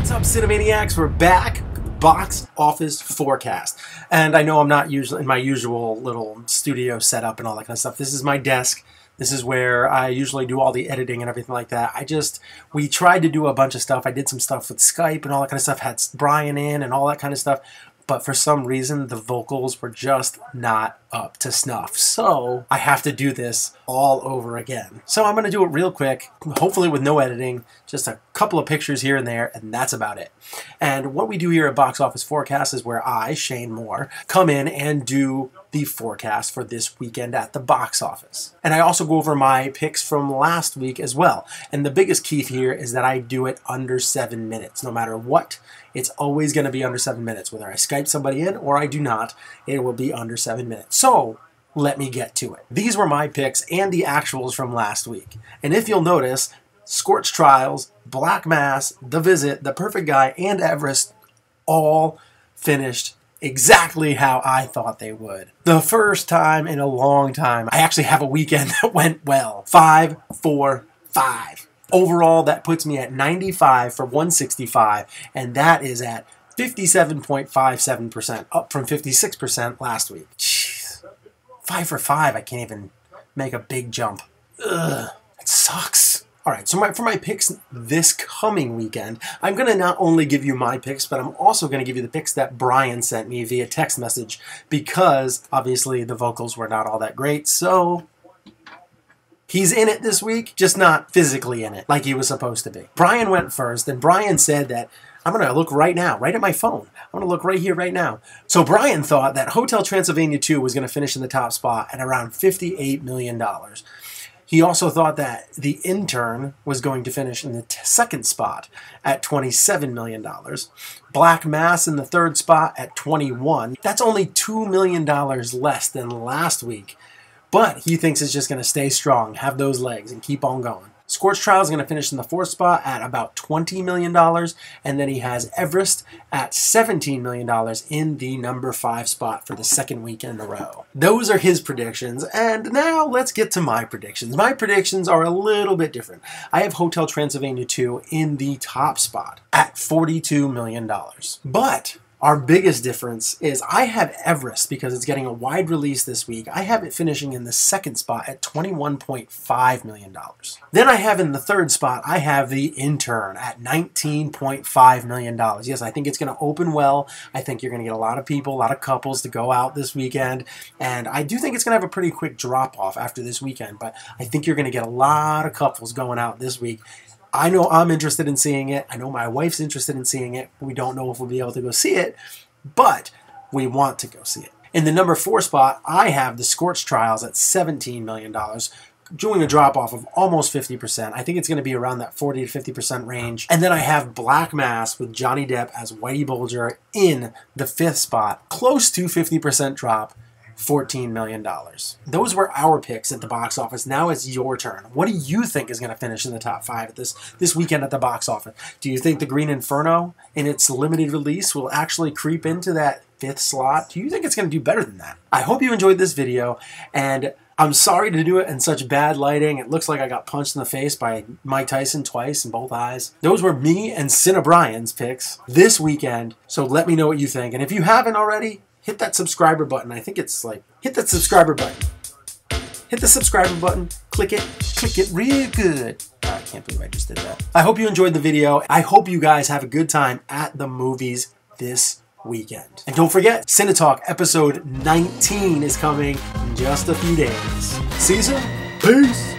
What's up, Cinemaniacs? We're back. Box office forecast. And I know I'm not usually in my usual little studio setup and all that kind of stuff. This is my desk. This is where I usually do all the editing and everything like that. We tried to do a bunch of stuff. I did some stuff with Skype and all that kind of stuff. Had Brian in and all that kind of stuff. But for some reason, the vocals were just not up to snuff. So I have to do this all over again. So I'm going to do it real quick, hopefully with no editing, just a couple of pictures here and there, and that's about it. And what we do here at Box Office Forecast is where I, Shane Moore, come in and do the forecast for this weekend at the box office. And I also go over my picks from last week as well. And the biggest key here is that I do it under 7 minutes. No matter what, it's always going to be under 7 minutes. Whether I Skype somebody in or I do not, it will be under 7 minutes. So let me get to it. These were my picks and the actuals from last week. And if you'll notice, Scorch Trials, Black Mass, The Visit, The Perfect Guy, and Everest all finished exactly how I thought they would. The first time in a long time, I actually have a weekend that went well. 5, 4, 5. Overall, that puts me at 95 for 165, and that is at 57.57%, up from 56% last week. Jeez. 5 for 5, I can't even make a big jump. Ugh, it sucks. Alright, so for my picks this coming weekend, I'm going to not only give you my picks, but I'm also going to give you the picks that Brian sent me via text message, because obviously the vocals were not all that great, so he's in it this week, just not physically in it like he was supposed to be. Brian went first, and Brian said that, I'm going to look right now, right at my phone. I'm going to look right here, right now. So Brian thought that Hotel Transylvania 2 was going to finish in the top spot at around $58 million. He also thought that The Intern was going to finish in the second spot at $27 million. Black Mass in the third spot at $21. That's only $2 million less than last week. But he thinks it's just going to stay strong, have those legs, and keep on going. Scorch Trial is going to finish in the fourth spot at about $20 million, and then he has Everest at $17 million in the number 5 spot for the second weekend in a row. Those are his predictions, and now let's get to my predictions. My predictions are a little bit different. I have Hotel Transylvania 2 in the top spot at $42 million. But our biggest difference is I have Everest, because it's getting a wide release this week. I have it finishing in the second spot at $21.5 million. Then I have in the third spot, I have The Intern at $19.5 million. Yes, I think it's going to open well. I think you're going to get a lot of people, a lot of couples to go out this weekend. And I do think it's going to have a pretty quick drop-off after this weekend. But I think you're going to get a lot of couples going out this week. I know I'm interested in seeing it. I know my wife's interested in seeing it. We don't know if we'll be able to go see it, but we want to go see it. In the number 4 spot, I have the Scorch Trials at $17 million, doing a drop-off of almost 50%. I think it's going to be around that 40 to 50% range. And then I have Black Mass with Johnny Depp as Whitey Bulger in the 5th spot, close to 50% drop. $14 million. Those were our picks at the box office. Now it's your turn. What do you think is going to finish in the top 5 at this weekend at the box office? Do you think The Green Inferno in its limited release will actually creep into that 5th slot? Do you think it's going to do better than that? I hope you enjoyed this video, and I'm sorry to do it in such bad lighting. It looks like I got punched in the face by Mike Tyson twice in both eyes. Those were me and CineBros' picks this weekend, so let me know what you think. And if you haven't already, hit that subscriber button. I think it's like, hit that subscriber button. Hit the subscriber button, click it real good. Oh, I can't believe I just did that. I hope you enjoyed the video. I hope you guys have a good time at the movies this weekend. And don't forget, CineTalk episode 19 is coming in just a few days. See you soon. Peace.